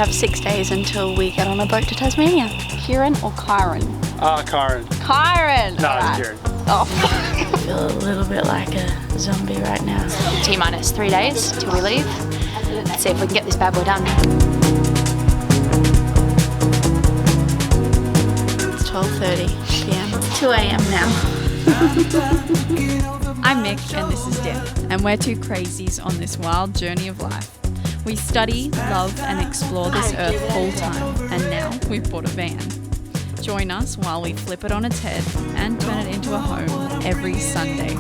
have 6 days until we get on a boat to Tasmania. Kieran or Kyron? Kyron. Kyron! No, right. it's Kieran. Oh, fuck. I feel a little bit like a zombie right now. T-minus 3 days till we leave. Let's see if we can get this bad boy done. It's 12:30 p.m. 2 a.m. now. I'm Mick and this is Deb, and we're two crazies on this wild journey of life. We study, love and explore this earth full time, and now we've bought a van. Join us while we flip it on its head and turn it into a home every Sunday.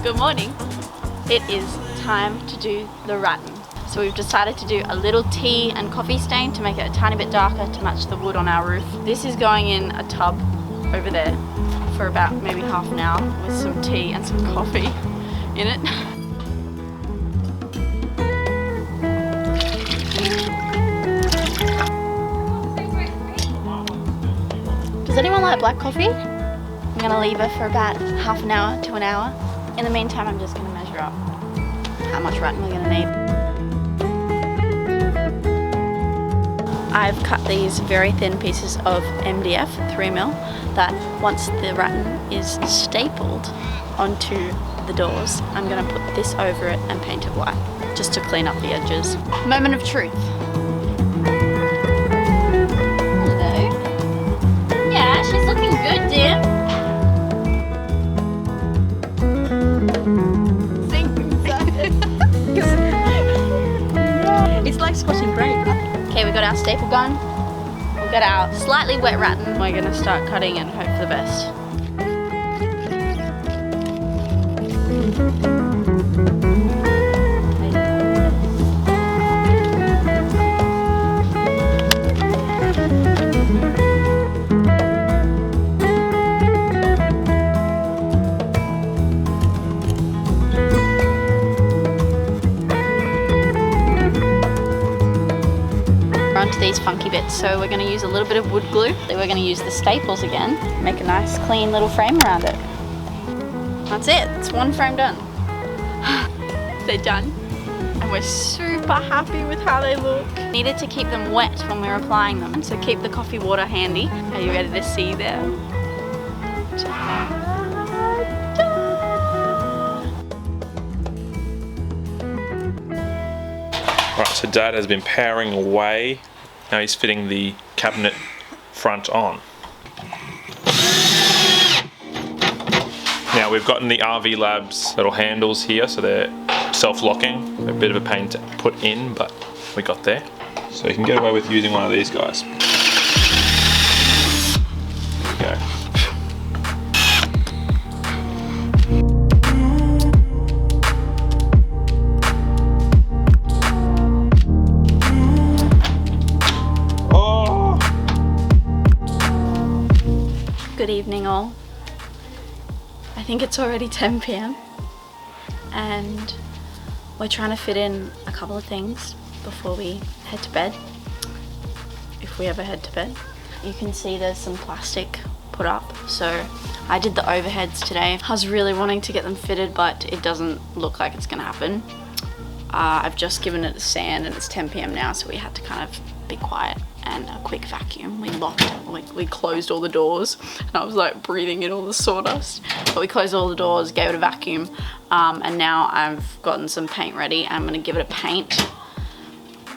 Good morning. It is time to do the rattan. So we've decided to do a little tea and coffee stain to make it a tiny bit darker to match the wood on our roof. This is going in a tub over there for about maybe half an hour with some tea and some coffee in it. Does anyone like black coffee? I'm gonna leave her for about half an hour to an hour. In the meantime, I'm just gonna measure up how much rattan we're gonna need. I've cut these very thin pieces of MDF, 3mm, that once the rattan is stapled onto the doors, I'm gonna put this over it and paint it white, just to clean up the edges. Moment of truth. Yeah, she's looking good, dear. It's like squashing grape. Okay, we got our staple gun. We've got our slightly wet rattan. We're gonna start cutting and hope for the best. Onto these funky bits, so we're going to use a little bit of wood glue. We're going to use the staples again, make a nice clean little frame around it. That's it, it's one frame done. They're done and we're super happy with how they look. Needed to keep them wet when we're applying them, so keep the coffee water handy. Are you ready to see them? Right, so Dad has been powering away. Now he's fitting the cabinet front on. Now we've gotten the RV Labs little handles here, so they're self-locking. A bit of a pain to put in, but we got there. So you can get away with using one of these guys. There you go. Good evening all. I think it's already 10 p.m. and we're trying to fit in a couple of things before we head to bed, if we ever head to bed. You can see there's some plastic put up, so I did the overheads today. I was really wanting to get them fitted, but it doesn't look like it's gonna happen. I've just given it a sand and it's 10 p.m. now, so we had to kind of be quiet and a quick vacuum. We closed all the doors, and I was like breathing in all the sawdust. But we closed all the doors, gave it a vacuum, and now I've gotten some paint ready. I'm gonna give it a paint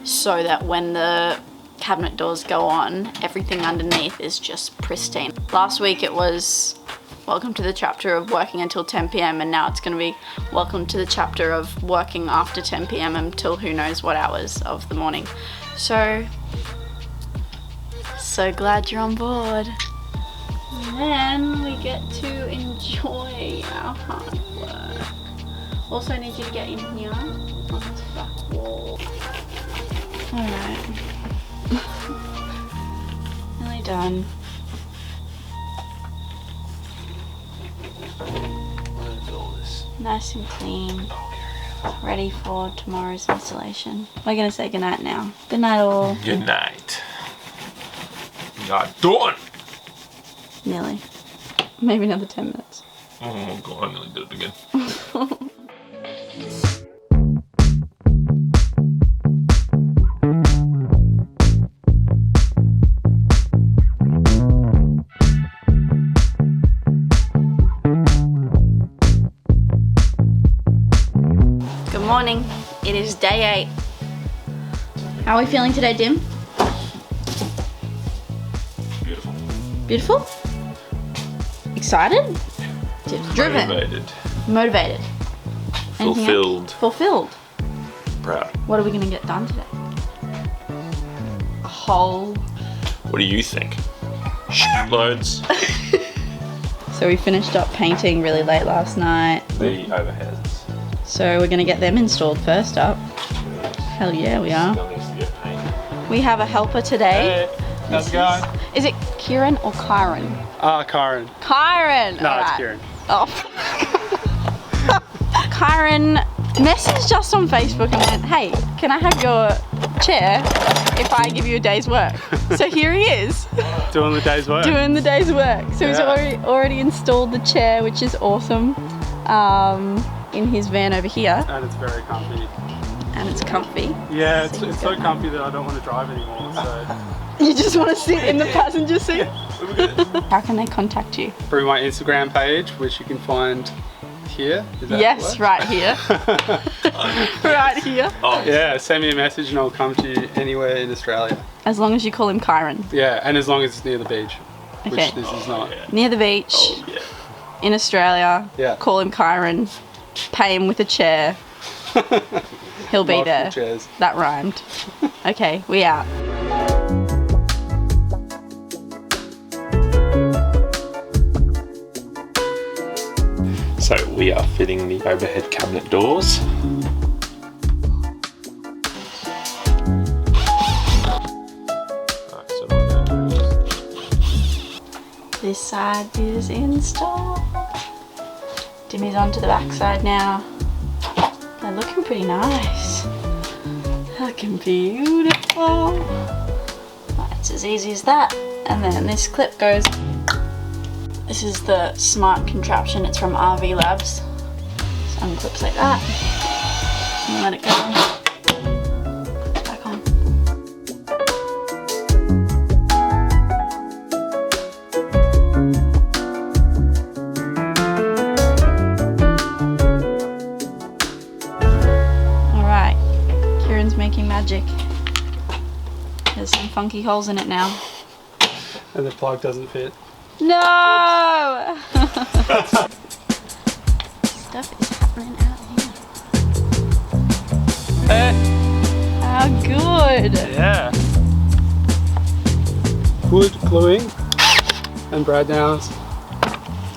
so that when the cabinet doors go on, everything underneath is just pristine. Last week it was welcome to the chapter of working until 10 p.m. and now it's going to be welcome to the chapter of working after 10 p.m. until who knows what hours of the morning. So glad you're on board. And then we get to enjoy our hard work. Also I need you to get in here on this back wall. Alright. Nearly done. Nice and clean, ready for tomorrow's installation. We're gonna say goodnight now. Good night all. Good night. You're done. Nearly. Maybe another 10 minutes. Oh god, I nearly did it again. morning. It is day 8. How are we feeling today, Dim? Beautiful. Beautiful? Excited? Driven? Motivated. Anything Fulfilled. else? Fulfilled. Proud. What are we gonna get done today? A whole... What do you think? Loads. So we finished up painting really late last night. The overheads. So we're gonna get them installed first up. Hell yeah, we are. Still needs to get painted. We have a helper today. Hey, how's it going? Is it Kieran or Kyron? Kyron. Kyron! No, Alright. it's Kieran. Oh. Kyron messaged us on Facebook and went, hey, can I have your chair if I give you a day's work? So here he is. Doing the day's work. Doing the day's work. So he's already installed the chair, which is awesome, in his van over here. And it's very comfy. And it's comfy. Yeah, it's so comfy that I don't want to drive anymore. So You just want to sit in the passenger seat? How can they contact you? through my Instagram page, which you can find here. Is that Yes, what? right here. Right here. Yeah, send me a message and I'll come to you anywhere in Australia. As long as you call him Kyron. Yeah, and as long as it's near the beach, Okay. which this is not. Near the beach, in Australia, Yeah. call him Kyron, pay him with a chair. He'll be Multiple there. chairs. That rhymed. Okay, we out. So we are fitting the overhead cabinet doors. This side is installed. Dimmy's onto the back side now. They're looking pretty nice. Looking beautiful. That's as easy as that. And then this clip goes. This is the smart contraption. It's from RV Labs. Just unclips like that. And let it go. Put it back on. Alright. Kieran's making magic. There's some funky holes in it now. And the plug doesn't fit. No! Stuff is happening out here. Hey. How good! Yeah. Wood gluing and brad nails.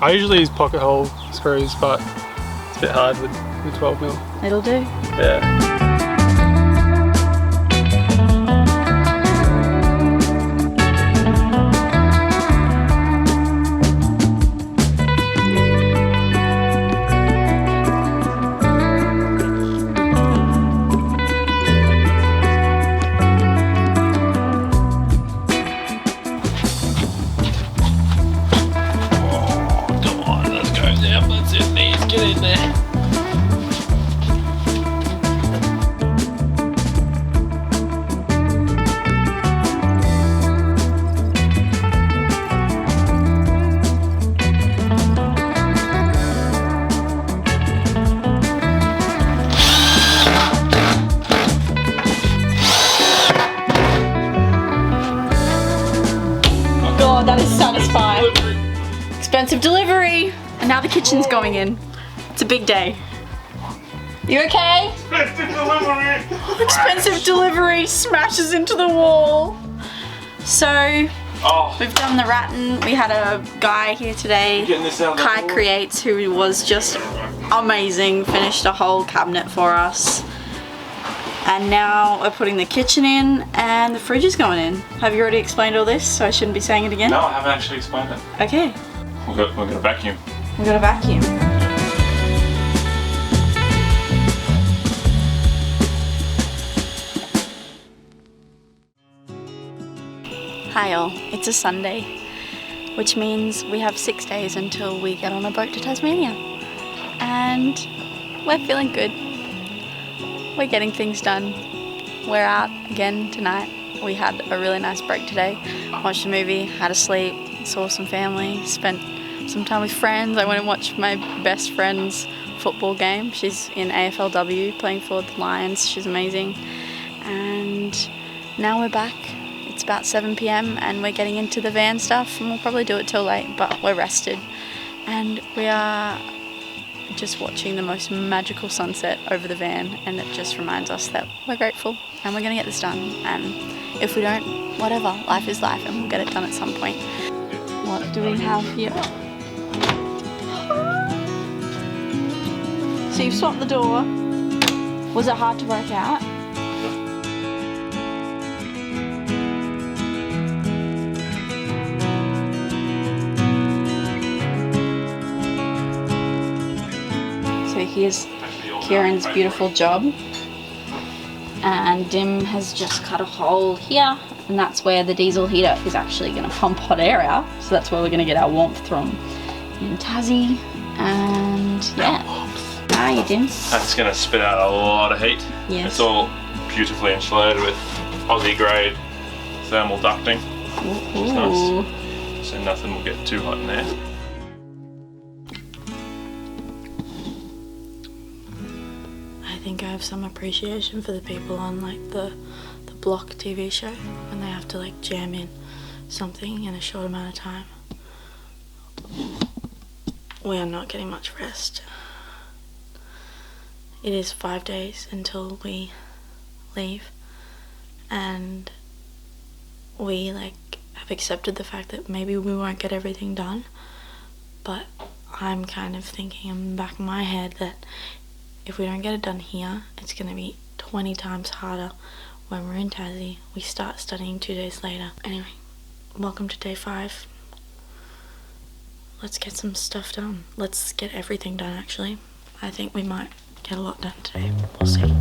I usually use pocket hole screws, but it's a bit hard with 12mm. It'll do. Yeah. Come on, let's go down. That's it. Knees, get in there. God, that is satisfying. Expensive delivery. And now the kitchen's going in. It's a big day. You okay? Expensive delivery smashes into the wall. So we've done the rattan. We had a guy here today, Kai Creates, who was just amazing. Finished a whole cabinet for us. And now we're putting the kitchen in and the fridge is going in. Have you already explained all this, so I shouldn't be saying it again? No, I haven't actually explained it. Okay. We're going to vacuum. We've got a vacuum. Hi all, it's a Sunday, which means we have 6 days until we get on a boat to Tasmania. And we're feeling good. We're getting things done. We're out again tonight. We had a really nice break today. Watched a movie, had a sleep, saw some family, spent some time with friends. I went and watched my best friend's football game. She's in AFLW playing for the Lions. She's amazing. And now we're back. It's about 7 p.m. and we're getting into the van stuff, and we'll probably do it till late, but we're rested. And we are just watching the most magical sunset over the van, and it just reminds us that we're grateful and we're going to get this done. And if we don't, whatever, life is life and we'll get it done at some point. What do we have here? So you've swapped the door. Was it hard to work out? So here's Kieran's beautiful job. And Dim has just cut a hole here, and that's where the diesel heater is actually going to pump hot air out. So that's where we're going to get our warmth from in Tassie. And yeah. How are you, Dim? That's going to spit out a lot of heat. Yes. It's all beautifully insulated with Aussie grade thermal ducting. Which is nice. So nothing will get too hot in there. I think I have some appreciation for the people on like the Block TV show when they have to like jam in something in a short amount of time. We are not getting much rest. It is 5 days until we leave, and we like have accepted the fact that maybe we won't get everything done, but I'm kind of thinking in the back of my head that if we don't get it done here, it's going to be 20 times harder when we're in Tassie. We start studying 2 days later. Anyway, welcome to day 5. Let's get some stuff done. Let's get everything done, actually. I think we might get a lot done today. We'll see.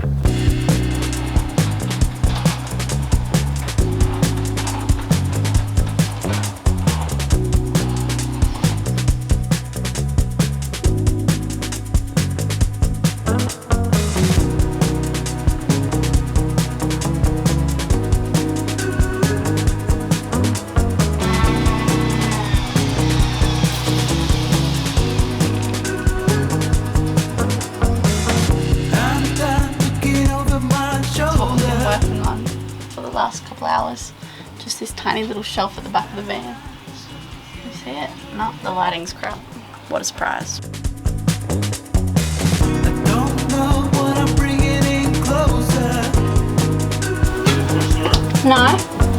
Last couple hours, just this tiny little shelf at the back of the van. You see it? No, the lighting's crap. What a surprise. I don't know what I'm bringing in closer. No.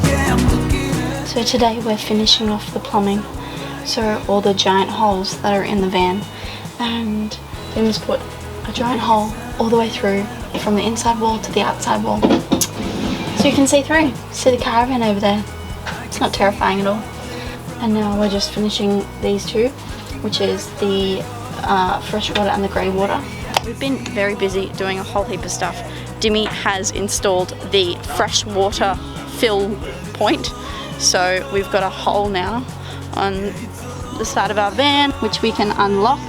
Yeah, I'm looking at So today we're finishing off the plumbing. So all the giant holes that are in the van, and Tim's put a giant hole all the way through from the inside wall to the outside wall. So you can see through. See the caravan over there. It's not terrifying at all. And now we're just finishing these two, which is the fresh water and the grey water. We've been very busy doing a whole heap of stuff. Dimmy has installed the fresh water fill point. So we've got a hole now on the side of our van, which we can unlock,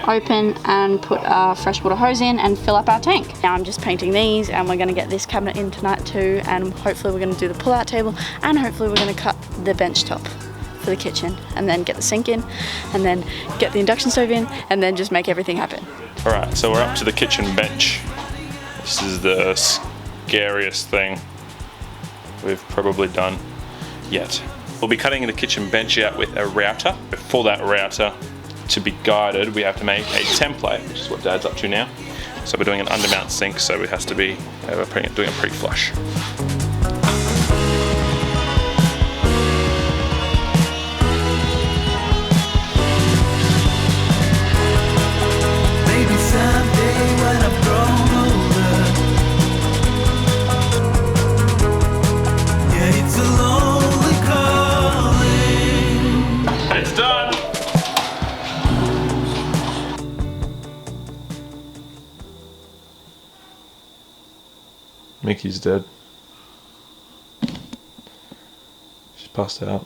open and put a freshwater hose in and fill up our tank. Now I'm just painting these, and we're going to get this cabinet in tonight too, and hopefully we're going to do the pull-out table, and hopefully we're going to cut the bench top for the kitchen, and then get the sink in, and then get the induction stove in, and then just make everything happen. Alright, so we're up to the kitchen bench. This is the scariest thing we've probably done yet. We'll be cutting the kitchen bench out with a router. For that router to be guided, we have to make a template, which is what Dad's up to now. So we're doing an undermount sink, so it has to be doing a pre-flush. maybe someday when I've grown older. Yeah, it's a lonely calling. It's done! Mickey's dead. She's passed out.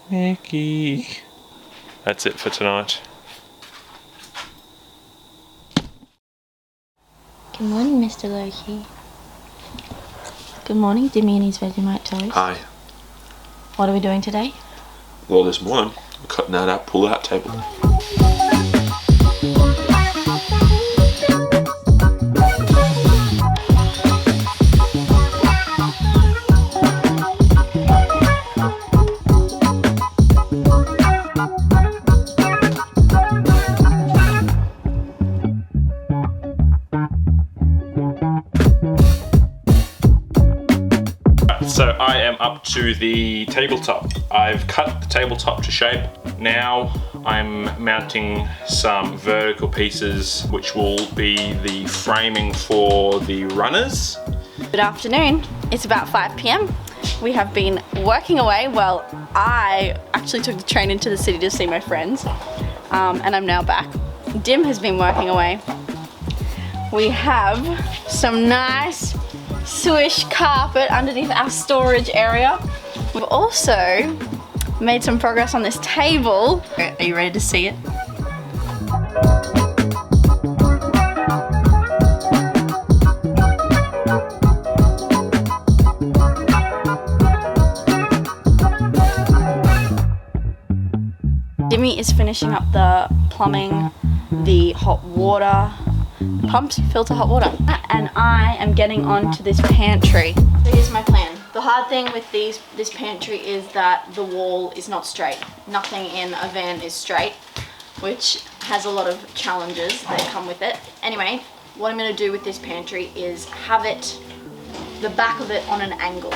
Mickey. That's it for tonight. Good morning, Mr. Loki. Good morning, Dimmy and his Vegemite toys. Hi. What are we doing today? Well, this morning, we're cutting out our pull-out table. So I am up to the tabletop. I've cut the tabletop to shape. Now I'm mounting some vertical pieces which will be the framing for the runners. Good afternoon. It's about 5 p.m. We have been working away. Well, I actually took the train into the city to see my friends, and I'm now back. Dim has been working away. We have some nice swish carpet underneath our storage area. We've also made some progress on this table. Are you ready to see it? Dimmy is finishing up the plumbing, the hot water pumps, filter hot water, and I am getting onto this pantry. So here's my plan. The hard thing with this pantry is that the wall is not straight. Nothing in a van is straight, which has a lot of challenges that come with it. Anyway, what I'm going to do with this pantry is have the back of it on an angle.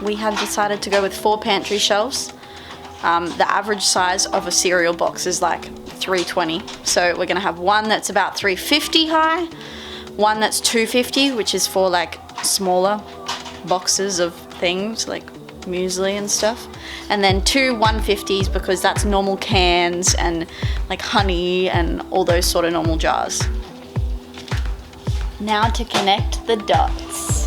We have decided to go with 4 pantry shelves. The average size of a cereal box is like 320, so we're gonna have one that's about 350 high, one that's 250, which is for like smaller boxes of things like muesli and stuff, and then 2 150s because that's normal cans and like honey and all those sort of normal jars. Now to connect the dots.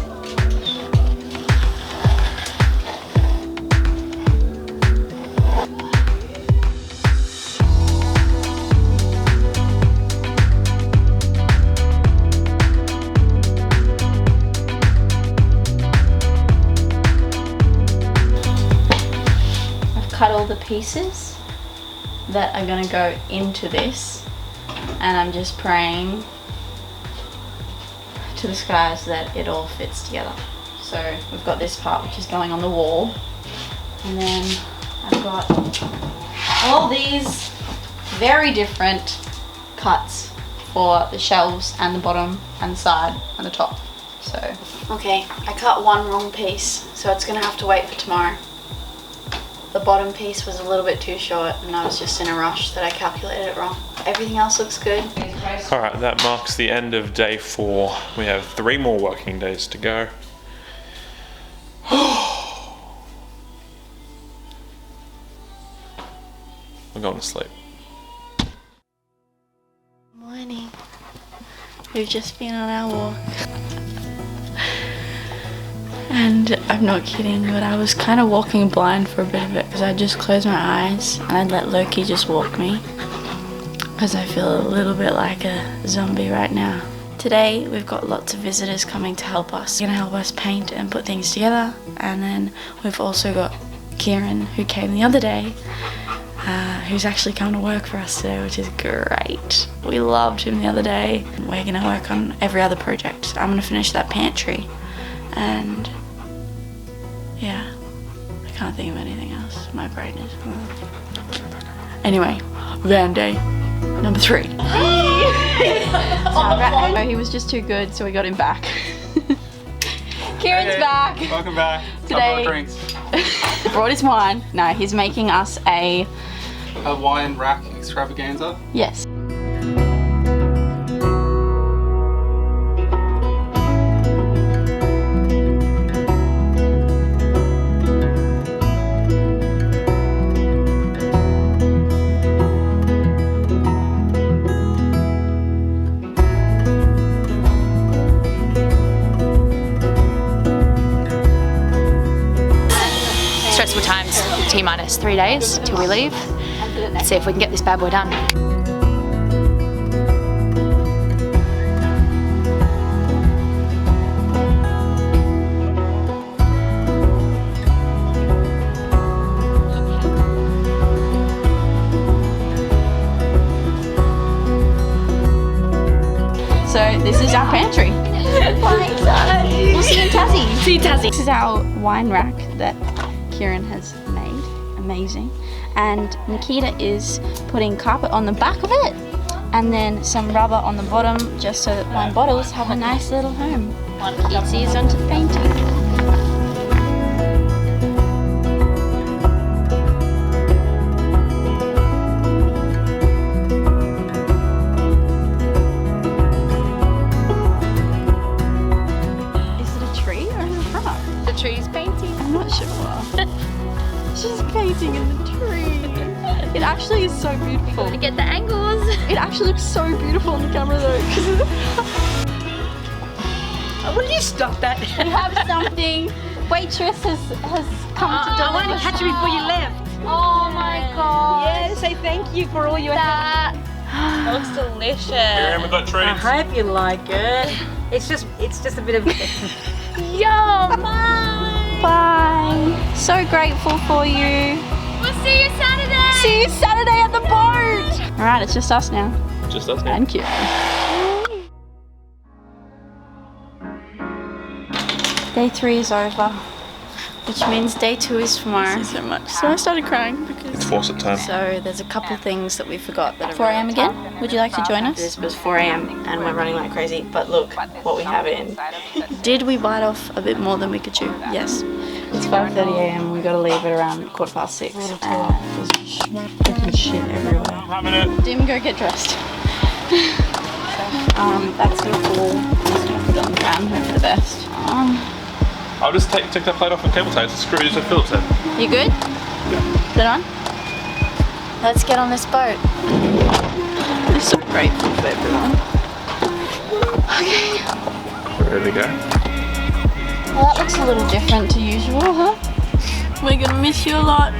Cut all the pieces that are going to go into this, and I'm just praying to the skies that it all fits together. So we've got this part which is going on the wall, and then I've got all these very different cuts for the shelves and the bottom and the side and the top. So okay, I cut one wrong piece, so it's going to have to wait for tomorrow. The bottom piece was a little bit too short and I was just in a rush that I calculated it wrong. Everything else looks good. Alright, that marks the end of day 4. We have 3 more working days to go. We're going to sleep. Morning. We've just been on our walk. And I'm not kidding, but I was kind of walking blind for a bit of it because I just closed my eyes and I'd let Loki just walk me because I feel a little bit like a zombie right now. Today we've got lots of visitors coming to help us. They're going to help us paint and put things together, and then we've also got Kieran, who came the other day, who's actually come to work for us today, which is great. We loved him the other day. We're going to work on every other project. I'm going to finish that pantry, and yeah, I can't think of anything else. My brain is... Anyway, van day number 3. Oh, he was just too good, so we got him back. Kieran's back. Welcome back. Today, brought his wine. No, he's making us a wine rack extravaganza. Yes. Stressful times. T-minus 3 days till we leave. Let's see if we can get this bad boy done. So this is our pantry. We'll see you in Tassie. See you, Tassie. This is our wine rack that Kieran has made. Amazing. And Nikita is putting carpet on the back of it and then some rubber on the bottom just so that wine bottles have a nice little home. Kitsy's onto the painting. Tree's painting. I'm not sure. She's painting in the tree. It actually is so beautiful. To get the angles. It actually looks so beautiful on the camera though. Will you stop that? We have something. Waitress has come to I wanted to catch you before you left. Oh my god. Yeah, say thank you for all your help. That looks delicious. Here we got treats. I hope you like it. It's just a bit of Yum. Bye. So grateful for you. We'll see you Saturday. See you Saturday at the boat. All right, it's just us now. Just us now. And Kieran. Day 3 is over, which means day 2 is tomorrow. So much. So I started crying because. It's faucet time. So there's a couple things that we forgot that are 4 a.m. again. Would you like to join us? This was 4 a.m. and we're running like crazy. But look what we have in. Did we bite off a bit more than we could chew? Yes. It's 5:30 a.m. We got to leave at around 6:15. There's freaking shit everywhere. Having it. Dim, go get dressed. That's so cool. Just gonna put it on the ground. Hope for the best. I'll just take that plate off and cable tie. It's a screw to Phillips head. You good? Yeah. Put it on. Let's get on this boat. I'm so grateful for everyone. Okay. Ready to go? Well, that looks a little different to usual, huh? We're gonna miss you a lot.